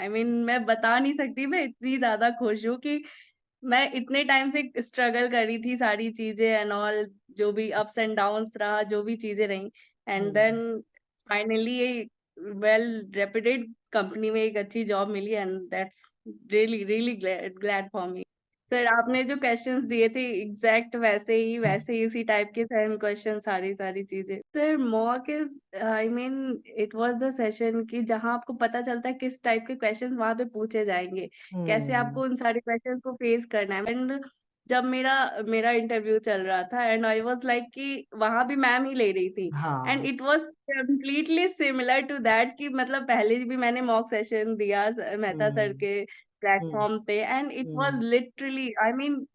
मैं बता नहीं सकती, मैं इतनी ज्यादा खुश हूँ कि मैं इतने टाइम से स्ट्रगल करी थी, सारी चीजें एंड ऑल, जो भी अप्स एंड डाउन्स रहा, जो भी चीजें रही, एंड हम्म। देन फाइनली ये वेल रेप्यूटेड कंपनी में एक अच्छी जॉब मिली, and that's really really glad for me. Sir, आपने जो क्वेश्चंस दिए थे एग्जैक्ट वैसे ही उसी टाइप के सेम क्वेश्चन, सारी सारी चीजें। Sir, mock is it was the session कि जहां आपको पता चलता है किस टाइप के क्वेश्चंस वहां पे पूछे जाएंगे, कैसे हम्म। आपको उन सारे क्वेश्चंस को फेस करना है। एंड जब मेरा मेरा इंटरव्यू चल रहा था एंड आई वाज लाइक कि वहां भी मैम ही ले रही थी, एंड हाँ। It was completely similar to that कि मतलब पहले भी मैंने मॉक सेशन दिया मेहता सर हम्म। के हम्म। प्लेटफॉर्म पे, and it was hmm. Literally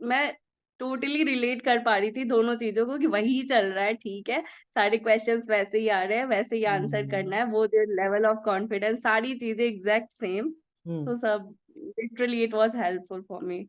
मैं टोटली रिलेट कर पा रही थी दोनों चीजों को कि वही चल रहा है, ठीक है, सारे क्वेश्चंस वैसे ही आ रहे हैं, वैसे ही आंसर हम्म। करना है, वो जो लेवल ऑफ कॉन्फिडेंस, सारी चीजें एग्जैक्ट सेम। हम्म। सो सब literally it was helpful for me.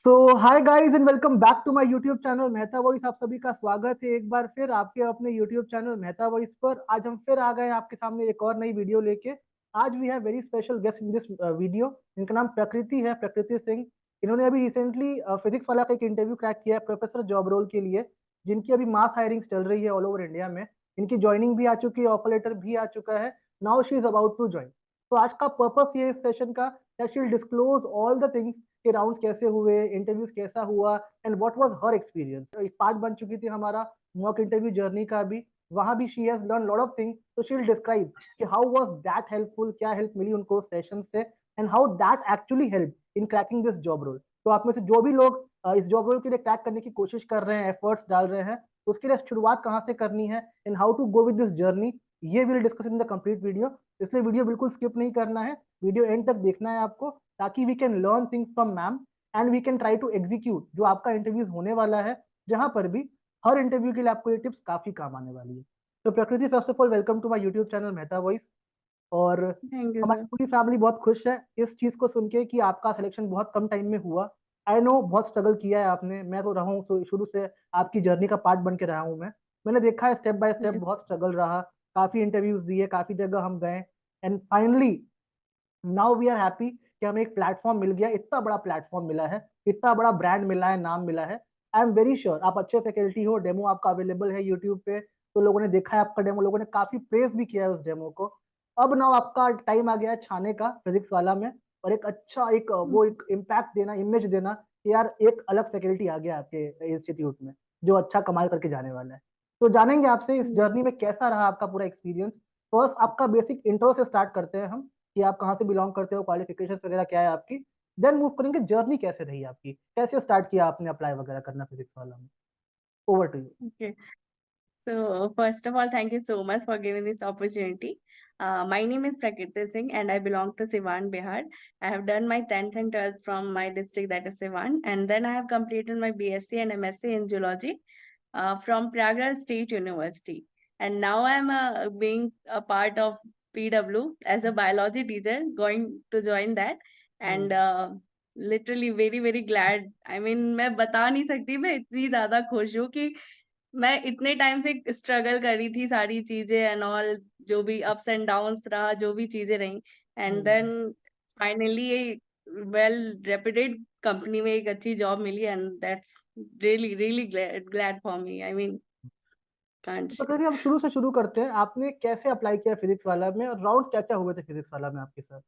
So hi guys and welcome back to my YouTube channel Mehta voice. आप सभी का स्वागत है एक बार फिर आपके अपने यूट्यूब चैनल मेहता वॉइस पर। आज हम फिर आ गए हैं आपके सामने एक और नई वीडियो लेके। आज we have very special guest in this video. इनका नाम प्रकृति है, प्रकृति सिंह। इन्होंने अभी रिसेंटली फिजिक्स वाला का एक इंटरव्यू क्रैक किया है प्रोफेसर जॉब रोल के लिए, जिनकी अभी मास हायरिंग चल रही है ऑल ओवर इंडिया में। इनकी ज्वाइनिंग भी आ चुकी है, ऑफर लेटर भी आ चुका है। Now she is about to join. तो आज का पर्पस ये इस सेशन का, that she will disclose all the things के राउंड्स कैसे हुए, इंटरव्यूज कैसा हुआ, and what was her experience. एक पार्ट बन चुकी थी हमारा मॉक इंटरव्यू जर्नी का भी, वहां भी she has learn lot of things. तो शी विल डिस्क्राइब कि हाउ वाज दैट हेल्पफुल, क्या हेल्प मिली उनको सेशन से, and how that actually help in cracking this job role. तो आप में से जो भी लोग इस जॉब रोल के लिए क्रैक करने की कोशिश कर रहे हैं, एफर्ट्स डाल रहे हैं, तो उसके लिए शुरुआत कहाँ से करनी है and how to go with this journey, ये will discuss in the complete video. इसलिए वीडियो बिल्कुल स्किप नहीं करना है, वीडियो एंड तक देखना है आपको, ताकि we can learn things from ma'am and we can try to execute जो आपका इंटरव्यूज होने वाला है, जहां पर भी हर इंटरव्यू के लिए आपको ये टिप्स काफी काम आने वाली है। तो Prakriti, first of all welcome to my YouTube channel Mehta voice. और थैंक यू हमारी सर। पूरी फैमिली बहुत खुश है इस चीज को सुन के कि आपका सिलेक्शन बहुत कम टाइम में हुआ। आई नो बहुत स्ट्रगल किया है आपने, मैं तो रहा हूँ शुरू से आपकी जर्नी का पार्ट बन के रहा हूँ मैं। मैंने देखा है स्टेप बाय स्टेप बहुत स्ट्रगल रहा, काफी इंटरव्यूज दिए, काफी जगह हम गए, and finally now we are happy कि हमें एक प्लेटफॉर्म मिल गया, इतना बड़ा प्लेटफॉर्म मिला है, इतना बड़ा ब्रांड मिला है, नाम मिला है। आई एम वेरी श्योर आप अच्छे फैकल्टी हो, डेमो आपका अवेलेबल है यूट्यूब पे, तो लोगों ने देखा है आपका डेमो, लोगों ने काफी प्रेज भी किया है उस डेमो को। अब नाउ आपका टाइम आ गया है छाने का फिजिक्स वाला में, और एक अच्छा एक वो एक इम्पैक्ट देना, इमेज देना कि यार एक अलग फैकल्टी आ गया आपके इंस्टीट्यूट में जो अच्छा कमाल करके जाने वाला है। तो जानेंगे आपसे इस जर्नी में कैसा रहा आपका पूरा एक्सपीरियंस। फर्स्ट आपका बेसिक इंट्रो से स्टार्ट करते हैं हम, कि आप कहाँ से बिलोंग करते हो, क्वालिफिकेशन वगैरह क्या है आपकी। देन मूव करेंगे जर्नी कैसे रही आपकी, कैसे स्टार्ट किया आपने अप्लाई वगैरह करना फिजिक्स वाला में। Over to you. Okay. So, first of all, thank you so much for giving this opportunity. My name is Prakriti Singh and I belong to Siwan, Bihar. I have done my 10th and 12th from my district, that is Siwan, and then I have completed my BSc and MSc in Zoology from Prayagraj State University. And now I'm being a part of PW as a biology teacher, going to join that. And literally very very glad. मैं बता नहीं सकती, मैं इतनी ज्यादा खुश हूँ कि मैं इतने टाइम से स्ट्रगल करी थी, सारी चीजें एंड ऑल, जो भी अप्स एंड डाउन्स रहा, जो भी चीजें रही, एंड देन फाइनली ये वेल रेप्यूटेड कंपनी में एक अच्छी जॉब मिली, and that's really really glad for me. Can't तो प्रकृति हम शुरू से शुरू करते हैं, आपने कैसे अप्लाई किया फिजिक्स वाला में, और राउंड क्या क्या हुए थे फिजिक्स वाला में आपके साथ।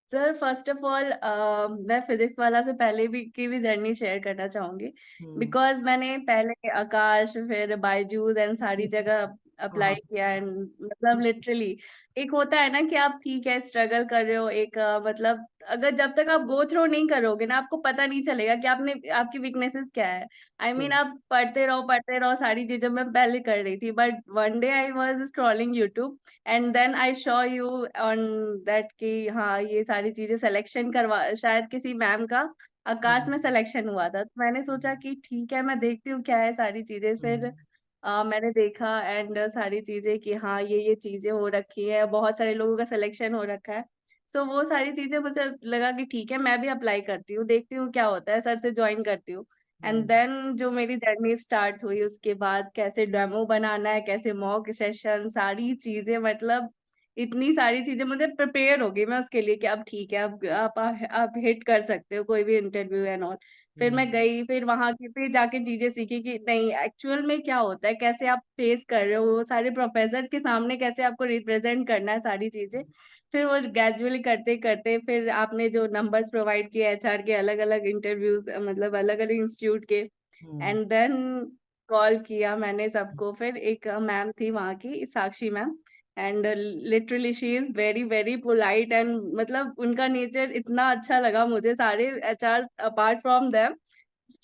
सर, फर्स्ट ऑफ ऑल मैं फिजिक्स वाला से पहले भी की भी जर्नी शेयर करना चाहूंगी, हम्म। बिकॉज मैंने पहले आकाश, फिर बायजूस एंड सारी जगह अप्लाई हाँ। किया, एंड मतलब लिटरली एक होता है ना कि आप ठीक है स्ट्रगल कर रहे हो, एक मतलब अगर जब तक आप गो थ्रू नहीं करोगे ना, आपको पता नहीं चलेगा कि आपने आपकी वीकनेसेस क्या है। आप पढ़ते रहो, सारी चीजें मैं पहले कर रही थी, but one day I was scrolling YouTube and then I saw you on that कि हाँ ये सारी चीजें सिलेक्शन करवा, शायद किसी मैम का आकाश में सिलेक्शन हुआ था, तो मैंने सोचा कि ठीक है मैं देखती हूँ क्या है सारी चीजें। फिर मैंने देखा एंड सारी चीजें कि हाँ ये चीजें हो रखी है, बहुत सारे लोगों का सिलेक्शन हो रखा है। सो वो सारी चीजें मुझे लगा कि ठीक है मैं भी अप्लाई करती हूँ, देखती हूँ क्या होता है, सर से ज्वाइन करती हूँ। एंड देन जो मेरी जर्नी स्टार्ट हुई उसके बाद कैसे डेमो बनाना है, कैसे मॉक सेशन, सारी चीजें मतलब इतनी सारी चीजें मुझे प्रिपेयर हो गई मैं उसके लिए कि अब ठीक है, अब आप हिट कर सकते हो कोई भी इंटरव्यू एंड ऑल। फिर मैं गई, फिर वहां की फिर जाके चीजें सीखी कि नहीं एक्चुअल में क्या होता है, कैसे आप फेस कर रहे हो वो सारे प्रोफेसर के सामने, कैसे आपको रिप्रेजेंट करना है सारी चीजें। फिर वो ग्रेजुअली करते करते फिर आपने जो नंबर्स प्रोवाइड किए एचआर के अलग अलग इंटरव्यूज, मतलब अलग अलग इंस्टीट्यूट के, एंड देन कॉल किया मैंने सबको। फिर एक मैम थी वहाँ की, Sakshi ma'am, and literally she is very very polite, and मतलब उनका नेचर इतना अच्छा लगा मुझे, सारे HR apart from them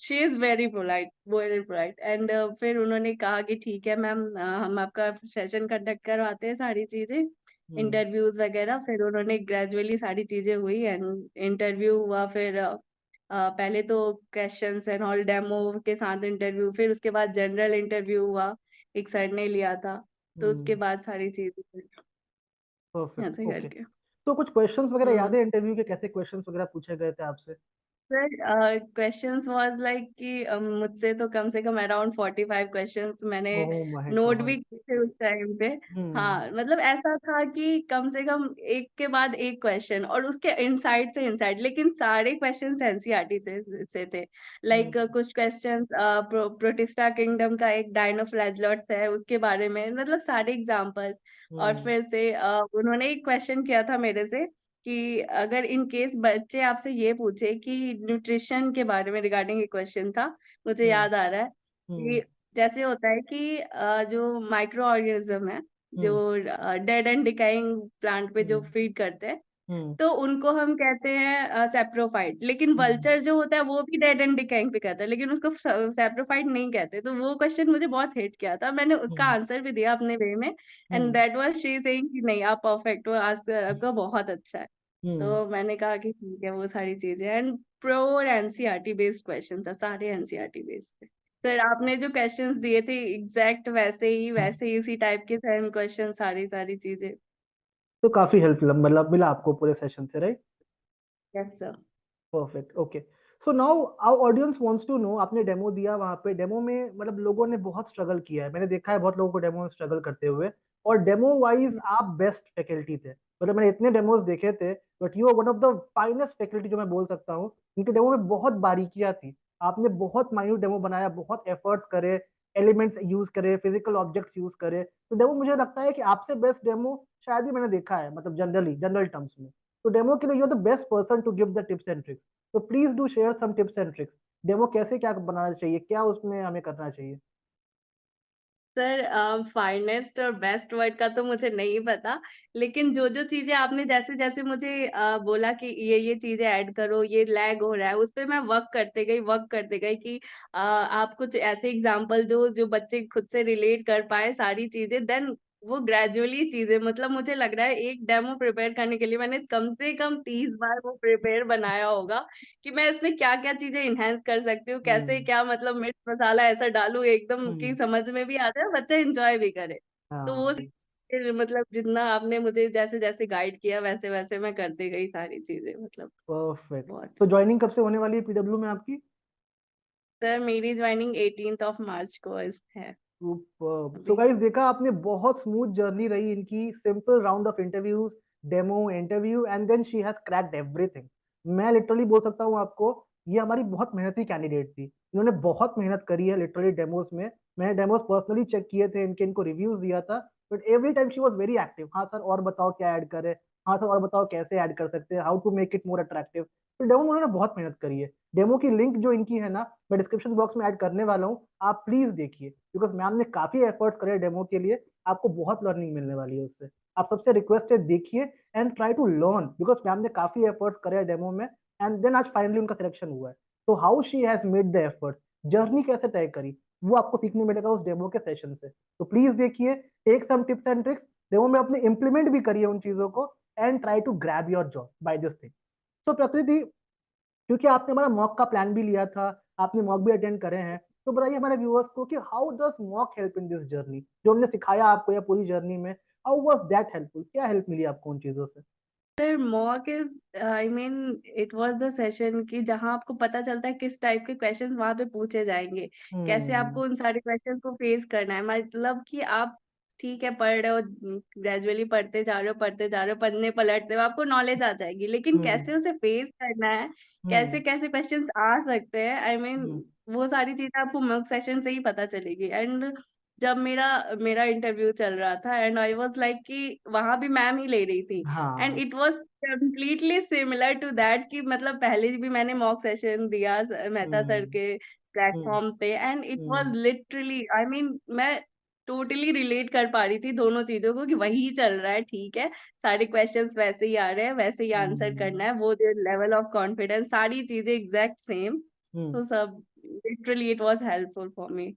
she is very polite. And फिर उन्होंने कहा कि ठीक है मैम, हम आपका सेशन कंडक्ट करवाते हैं, सारी चीजें इंटरव्यूज वगैरह। फिर उन्होंने ग्रेजुअली सारी चीजें हुई एंड इंटरव्यू हुआ। फिर पहले तो क्वेश्चंस एंड ऑल डेमो के साथ इंटरव्यू, फिर उसके बाद जनरल इंटरव्यू हुआ, एक सर ने लिया था। तो उसके बाद सारी चीजें परफेक्ट, ऐसे ओके। करके। तो कुछ क्वेश्चंस वगैरह याद हम्म। है इंटरव्यू के, कैसे क्वेश्चंस वगैरह पूछे गए थे आपसे? सर क्वेश्चंस वाज लाइक कि मुझसे तो कम से कम अराउंड 45 क्वेश्चंस मैंने ओह माय नोट भी गॉड। किए थे उस टाइम पे। हम्म। हाँ मतलब ऐसा था कि कम से कम एक के बाद एक क्वेश्चन, और उसके इनसाइड से इनसाइड, लेकिन सारे क्वेश्चंस एनसीईआरटी से थे। लाइक हम्म। कुछ क्वेश्चंस प्रोटिस्टा किंगडम का एक डायनोफ्लैजलॉट्स है उसके बारे में, मतलब सारे एग्जांपल्स। और हम्म। फिर से उन्होंने एक क्वेश्चन किया था मेरे से कि अगर इन केस बच्चे आपसे ये पूछे कि न्यूट्रिशन के बारे में, रिगार्डिंग एक क्वेश्चन था, मुझे हम्म। याद आ रहा है हम्म। कि जैसे होता है कि जो माइक्रो ऑर्गेनिज्म है, जो हम्म। डेड एंड डिकाइंग प्लांट पे जो हम्म। फीड करते हैं, हम्म। तो उनको हम कहते हैं सेप्रोफाइट। लेकिन हम्म। वल्चर जो होता है वो भी डेड एंड डिकाइंग पे कहता है, लेकिन उसको सेप्रोफाइट नहीं कहते। तो वो क्वेश्चन मुझे बहुत हिट किया था, मैंने उसका हम्म। आंसर भी दिया अपने वे में। And hmm. That was she saying कि नहीं आप परफेक्ट हो, आज आपका बहुत अच्छा है। हम्म। तो मैंने कहा कि ठीक है, वो सारी चीजें। And pure NCERT based question था, सारे एनसीईआरटी बेस्ड थे। सर आपने जो क्वेश्चंस दिए थे एग्जैक्ट वैसे ही उसी टाइप के सेम क्वेश्चन, सारी सारी चीजें। तो काफी हेल्प मतलब मिला आपको पूरे सेशन से, right? Yes sir. Perfect, okay. So now our audience wants to know, आपने डेमो दिया वहां पे, डेमो में मतलब लोगों ने बहुत स्ट्रगल किया है, मैंने देखा है बहुत लोगों को डेमो में स्ट्रगल करते हुए, और डेमो वाइज आप बेस्ट फैकल्टी थे। मतलब मैंने इतने डेमोज देखे थे, but you are one of the finest faculty जो मैं बोल सकता हूँ। इनके डेमो में बहुत बारीकियां थी, आपने बहुत माइन्यूट डेमो बनाया, बहुत एफर्ट्स करे, एलिमेंट्स यूज करे, फिजिकल ऑब्जेक्ट्स यूज करे। तो डेमो मुझे लगता है कि आपसे बेस्ट डेमो शायद ही मैंने देखा है, मतलब जनरल टर्म्स में। तो डेमो के लिए you are the best person to give the tips and tricks. तो please do share some tips and tricks. Demo कैसे क्या बनाना चाहिए, क्या उसमें हमें करना चाहिए? सर फाइनेस्ट और बेस्ट वर्ड का तो मुझे नहीं पता, लेकिन जो जो चीजें आपने जैसे जैसे मुझे बोला कि ये चीजें ऐड करो, ये लैग हो रहा है, उस पे मैं वर्क करते गई कि आप कुछ ऐसे एग्जांपल जो जो बच्चे खुद से रिलेट कर पाए सारी चीजें। देन वो ग्रेजुअली चीजें, मतलब मुझे लग रहा है एक डेमो प्रिपेयर करने के लिए मैंने कम से कम 30 बार वो प्रिपेयर बनाया होगा कि मैं इसमें क्या क्या चीजें इनहेंस कर सकती हूँ, कैसे हम्म। क्या मतलब मिर्च मसाला ऐसा डालूं एकदम कि हम्म। समझ में भी आ जाए, बच्चा एंजॉय भी करे। तो वो हाँ। फिर मतलब जितना आपने मुझे जैसे जैसे गाइड किया वैसे वैसे मैं करती गई सारी चीजें, मतलब परफेक्ट। बहुत। तो ज्वाइनिंग कब से होने वाली है पीडब्ल्यू में आपकी? सर मेरी ज्वाइनिंग 18 मार्च को है सुपर्ब। सो अभी। गाइस, देखा आपने, बहुत स्मूथ जर्नी रही इनकी, simple round of interviews, demo, interview, and then she has cracked everything. मैं लिटरली बोल सकता हूँ आपको, ये हमारी बहुत मेहनती कैंडिडेट थी, इन्होंने बहुत मेहनत करी है लिटरली डेमोस में। मैंने डेमोस पर्सनली चेक किए थे, इनको रिव्यूज दिया था, but every time she was very active. हाँ सर और बताओ क्या ऐड करें, हाँ सर और बताओ कैसे ऐड कर सकते हैं, how to make it more attractive. तो डेमो में उन्होंने बहुत मेहनत करी है। डेमो की लिंक जो इनकी है ना, मैं डिस्क्रिप्शन बॉक्स में ऐड करने वाला हूँ, आप प्लीज देखिए, बिकॉज मैम ने काफी एफर्ट्स करे डेमो के लिए, आपको बहुत लर्निंग मिलने वाली है उससे। आप सबसे रिक्वेस्ट है देखिए and try to learn, because ma'am ने काफी एफर्ट्स करे डेमो में, एंड देन आज फाइनली उनका सिलेक्शन हुआ है। तो how she has made the effort, journey कैसे तय करी, वो आपको सीखने मिलेगा उस डेमो के सेशन से। तो प्लीज देखिए, take some tips and tricks, demo में अपने इंप्लीमेंट भी करिए उन चीजों को, and try to grab your job by this thing. So Prakriti, क्योंकि आपने हमारा मॉक का प्लान भी लिया था, आपने मॉक भी अटेंड करे हैं, तो बताइए हमारे व्यूअर्स को कि how does mock help in this journey, जो हमने सिखाया आपको या पूरी जर्नी में, हाउ वाज दैट हेल्पफुल, क्या हेल्प मिली आपको उन चीजों से? Sir mock is I mean it was the session की जहां आपको पता चलता है किस टाइप के क्वेश्चंस वहां पे पूछे जाएंगे, कैसे आपको उन सारे क्वेश्चंस को फेस करना है। मतलब कि आप ठीक है पढ़ रहे हो, ग्रेजुअली पढ़ते जा रहे हो, पन्ने पलटते हो, आपको नॉलेज आ जाएगी, लेकिन कैसे उसे फेस करना है, कैसे कैसे क्वेश्चंस आ सकते हैं, आई मीन वो सारी चीजें आपको मॉक सेशन से ही पता चलेगी। एंड जब मेरा मेरा इंटरव्यू चल रहा था एंड आई वाज लाइक कि वहां भी मैम ही ले रही थी, एंड हाँ। It was completely similar to that कि मतलब पहले भी मैंने मॉक सेशन दिया मेहता सर हम्म। के हम्म। प्लेटफॉर्म पे, and it was hmm. Literally I mean मैं टोटली रिलेट कर पा रही थी दोनों चीजों को कि वही चल रहा है, ठीक है, सारे क्वेश्चंस वैसे ही आ रहे हैं, वैसे ही आंसर करना हम्म। है, वो जो लेवल ऑफ कॉन्फिडेंस, सारी चीजें एग्जैक्ट सेम। हम्म। सो सब literally it was helpful for me.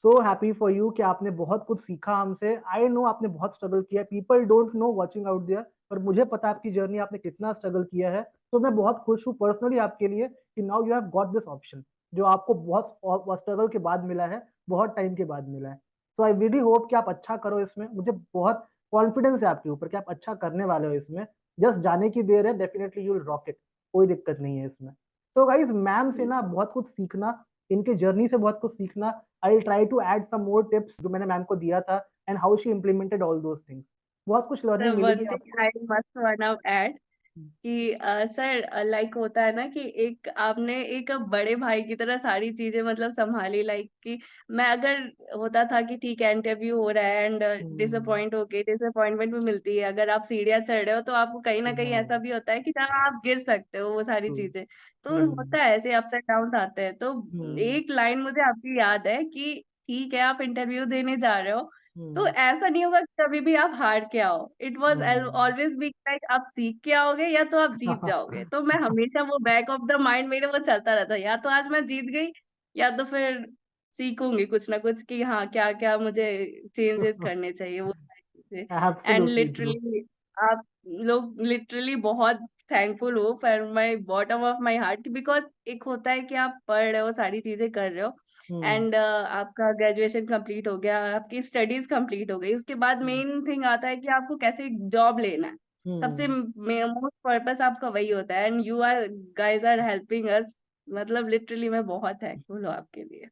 So happy for you कि आपने बहुत कुछ सीखा हमसे। आई नो आपने बहुत स्ट्रगल किया, people don't know watching out there, पर मुझे पता है आपकी जर्नी, आपने कितना स्ट्रगल किया है। तो मैं बहुत खुश हूँ पर्सनली आपके लिए कि now you have got this option, जो आपको बहुत स्ट्रगल के बाद मिला है, बहुत टाइम के बाद मिला है। सो आई रियली होप कि आप अच्छा करो इसमें। मुझे बहुत कॉन्फिडेंस है आपके ऊपर कि आप अच्छा करने वाले हो इसमें। जस्ट जाने की देर है, definitely you will rock it, कोई दिक्कत नहीं है इसमें। तो गाइज मैम से ना बहुत कुछ सीखना, इनके जर्नी से बहुत कुछ सीखना। I try to add some more tips जो मैंने मैम को दिया था, and how she implemented all those things. बहुत कुछ लर्निंग मिलेगी वन थिंग आपको। आई मस्ट वांट ऐड कि सर लाइक होता है ना कि एक आपने एक बड़े भाई की तरह सारी चीजें मतलब संभाली, लाइक कि मैं अगर होता था कि ठीक है इंटरव्यू हो रहा है एंड हम्म। डिसअपॉइंट होके डिसअपॉइंटमेंट भी मिलती है, अगर आप सीढ़ियाँ चढ़ रहे हो तो आपको कहीं ना कहीं ऐसा भी होता है कि जहाँ आप गिर सकते हो, वो सारी चीजें तो हम्म। होता है, ऐसे अप्स एंड डाउन आते हैं। तो हम्म। एक लाइन मुझे आपकी याद है कि ठीक है आप इंटरव्यू देने जा रहे हो, तो हम्म। ऐसा नहीं होगा कि कभी भी आप हार के आओ, it was hmm. Always be like आप सीख के आओगे या तो आप जीत जाओगे। तो मैं हमेशा वो बैक ऑफ द माइंड मेरे वो चलता रहता है, या तो आज मैं जीत गई या तो फिर सीखूंगी कुछ ना कुछ कि हाँ क्या क्या मुझे चेंजेस करने चाहिए, वो सारी चीजें। And absolutely true. लिटरली आप लोग लिटरली बहुत थैंकफुल हो for my bottom of my heart, because एक होता है कि आप पढ़ रहे हो, सारी चीजें कर रहे हो, हम्म। एंड आपका ग्रेजुएशन कंप्लीट हो गया, आपकी स्टडीज कंप्लीट हो गई, उसके बाद मेन थिंग आता है कि आपको कैसे जॉब लेना है। सबसे हम्म। मोस्ट पर्पस आपका वही होता है, and you are guys are helping us, मतलब लिटरली मैं बहुत थैंकफुल हूँ आपके लिए।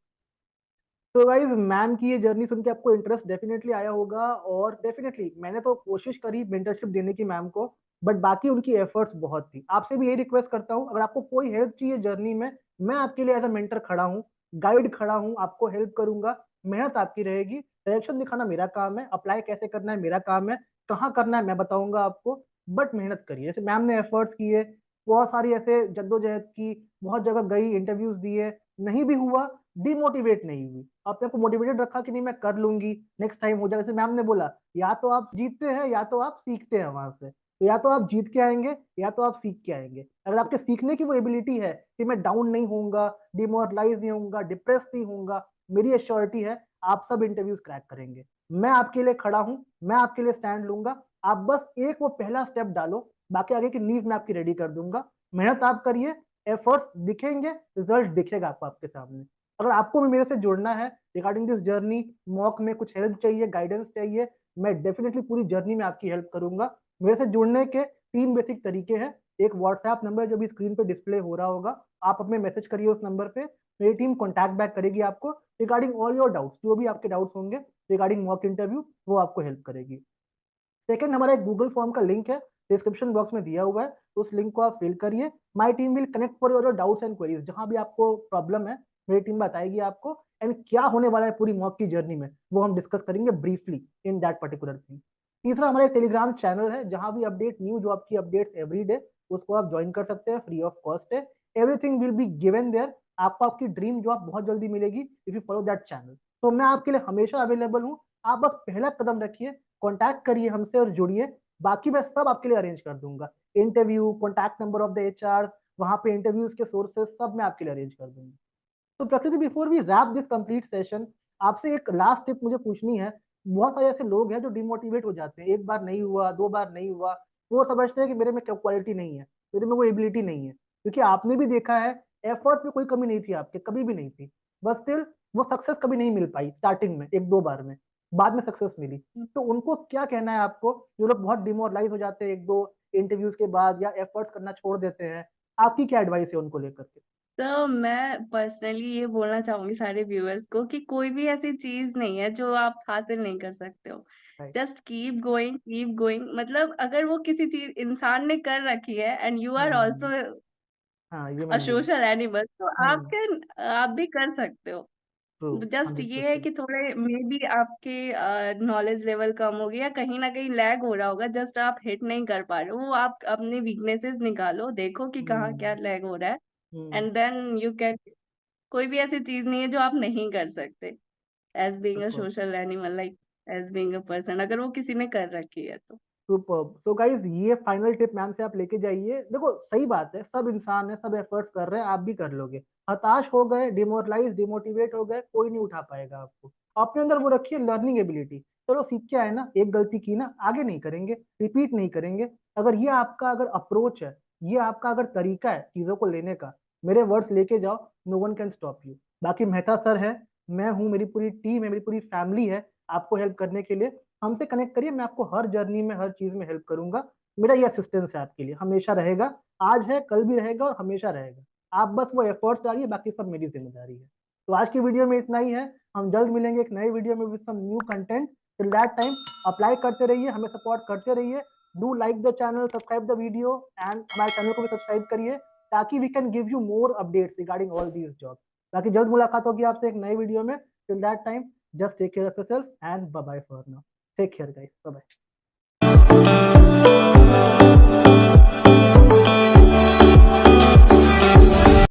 तो गाइज मैम की ये जर्नी सुन के आपको इंटरेस्ट डेफिनेटली आया होगा, और डेफिनेटली मैंने तो कोशिश करी मेंटरशिप देने की मैम को, बट बाकी उनकी एफर्ट्स बहुत थी। आपसे भी यही रिक्वेस्ट करता हूँ, अगर आपको कोई हेल्प चाहिए जर्नी में, मैं आपके लिए एज अ मेंटर खड़ा हूँ, गाइड खड़ा हूँ, आपको हेल्प करूंगा। मेहनत आपकी रहेगी, डायरेक्शन दिखाना मेरा काम है, अप्लाई कैसे करना है मेरा काम है, कहाँ करना है मैं बताऊंगा आपको। बट मेहनत करिए, जैसे मैम ने एफर्ट्स किए, बहुत सारी ऐसे जद्दोजहद की, बहुत जगह गई, इंटरव्यूज दिए, नहीं भी हुआ, डिमोटिवेट नहीं हुई, अपने को मोटिवेटेड रखा कि नहीं मैं कर लूंगी, नेक्स्ट टाइम हो जाएगा। जैसे मैम ने बोला, या तो आप जीतते हैं या तो आप सीखते हैं वहां से, तो या तो आप जीत के आएंगे या तो आप सीख के आएंगे। अगर आपके सीखने की वो एबिलिटी है कि मैं डाउन नहीं होऊंगा, डिमोरलाइज नहीं होऊंगा, डिप्रेस नहीं होऊंगा, मेरी एश्योरिटी है आप सब इंटरव्यूज क्रैक करेंगे। मैं आपके लिए खड़ा हूं, मैं आपके लिए स्टैंड लूंगा। आप बस एक वो पहला स्टेप डालो, बाकी आगे की नींव मैं आपकी रेडी कर दूंगा। मेहनत आप करिए, एफर्ट्स दिखेंगे, रिजल्ट दिखेगा आपको आपके सामने। अगर आपको भी मेरे से जुड़ना है रिगार्डिंग दिस जर्नी, मॉक में कुछ हेल्प चाहिए, गाइडेंस चाहिए, मैं डेफिनेटली पूरी जर्नी में आपकी हेल्प करूंगा। मेरे से जुड़ने के 3 बेसिक तरीके हैं। एक व्हाट्सएप नंबर जो भी स्क्रीन पे डिस्प्ले हो रहा होगा, आप अपने मैसेज करिए उस नंबर पे, मेरी टीम कॉन्टैक्ट बैक करेगी आपको रिगार्डिंग ऑल योर डाउट्स, जो भी आपके डाउट्स होंगे रिगार्डिंग मॉक इंटरव्यू, वो आपको हेल्प करेगी। सेकंड, हमारा एक गूगल फॉर्म का लिंक है, डिस्क्रिप्शन बॉक्स में दिया हुआ है, उस लिंक को आप फिल करिए। My team will connect for your doubts and queries, जहां भी आपको प्रॉब्लम है मेरी टीम बताएगी आपको, एंड क्या होने वाला है पूरी मॉक की जर्नी में वो हम डिस्कस करेंगे briefly in that particular thing. तीसरा, हमारा एक टेलीग्राम चैनल है जहां भी अपडेट, न्यू जॉब की अपडेट्स एवरी डे, उसको आप ज्वाइन कर सकते हैं, फ्री ऑफ कॉस्ट है। Everything will be given there, आपको आपकी ड्रीम जॉब बहुत जल्दी मिलेगी if you follow that channel. तो मैं आपके लिए हमेशा अवेलेबल हूँ, आप बस पहला कदम रखिए, कॉन्टैक्ट करिए हमसे और जुड़िए, बाकी मैं सब आपके लिए अरेंज कर दूंगा। Interview, contact number of the HR, वहां पे इंटरव्यूज के सोर्सेस सब मैं आपके लिए अरेंज कर दूंगा। तो प्रकृति, before we wrap this complete session, आपसे एक लास्ट टिप मुझे पूछनी है। बहुत सारे ऐसे लोग हैं जो डिमोटिवेट हो जाते हैं, एक बार नहीं हुआ, 2 बार नहीं हुआ, वो समझते हैं कि मेरे में क्वालिटी नहीं है, मेरे में वो एबिलिटी नहीं है। क्योंकि आपने भी देखा है, एफर्ट में कोई कमी नहीं थी आपके, कभी भी नहीं थी, बस स्टिल वो सक्सेस कभी नहीं मिल पाई स्टार्टिंग में 1-2 बार में, बाद में सक्सेस मिली। तो उनको क्या कहना है आपको, जो लोग बहुत डिमोरलाइज हो जाते हैं, 1-2 इंटरव्यूज के बाद या एफर्ट्स करना छोड़ देते हैं, आपकी क्या एडवाइस है उनको लेकर के? तो मैं पर्सनली ये बोलना चाहूंगी सारे व्यूअर्स को कि कोई भी ऐसी चीज नहीं है जो आप हासिल नहीं कर सकते हो। राइट। जस्ट कीप गोइंग, मतलब अगर वो किसी चीज इंसान ने कर रखी है एंड यू आर ऑल्सो हम्म। हाँ, a human being. Social animal, तो हम्म। आप भी कर सकते हो। ट्रू। जस्ट ये है 100%। कि थोड़े मे बी आपके नॉलेज लेवल कम हो गया, कहीं ना कहीं लैग हो रहा होगा, जस्ट आप हिट नहीं कर पा रहे हो। वो आप अपने वीकनेसेस निकालो, देखो कि कहाँ क्या हम्म। लैग हो रहा है, hmm. And then you can. कोई भी ऐसी चीज नहीं है जो आप नहीं कर सकते, as being a super. Social animal, like as being a person, अगर वो किसी ने कर रखी है तो। सुपर। सो गाइज, ये फाइनल टिप मैम से आप लेके जाइए। देखो, सही बात है, सब इंसान है, सब एफर्ट्स कर रहे हैं, आप भी कर लोगे। हताश हो गए, डिमोरलाइज डिमोटिवेट हो गए, कोई नहीं उठा पाएगा आपको। अपने अंदर वो रखिए लर्निंग एबिलिटी। चलो सीख के आए ना, एक गलती की ना, आगे नहीं करेंगे, रिपीट नहीं करेंगे। अगर ये आपका अगर अप्रोच है, ये आपका अगर तरीका है चीजों को लेने का, मेरे वर्ड्स लेके जाओ, no one can stop you. बाकी मेहता सर है, मैं हूँ, मेरी पूरी टीम है, मेरी पूरी फैमिली है आपको हेल्प करने के लिए। हमसे कनेक्ट करिए, मैं आपको हर जर्नी में, हर चीज में हेल्प करूंगा। मेरा ये असिस्टेंस है आपके लिए, हमेशा रहेगा। आज है, कल भी रहेगा और हमेशा रहेगा। आप बस वो एफर्ट्स डालिए, बाकी सब मेरी जिम्मेदारी है। तो आज की वीडियो में इतना ही है। हम जल्द मिलेंगे एक नए वीडियो में with some new content. Till that time, apply करते रहिए, हमें सपोर्ट करते रहिए। Do like the channel, subscribe the video, and हमारे चैनल को भी सब्सक्राइब करिए, ताकि we can give you more updates regarding all these jobs. बाकी जल्द मुलाकात होगी आपसे एक नए वीडियो में। Till that time, just take care of yourself and bye bye for now. Take care, guys. Bye bye.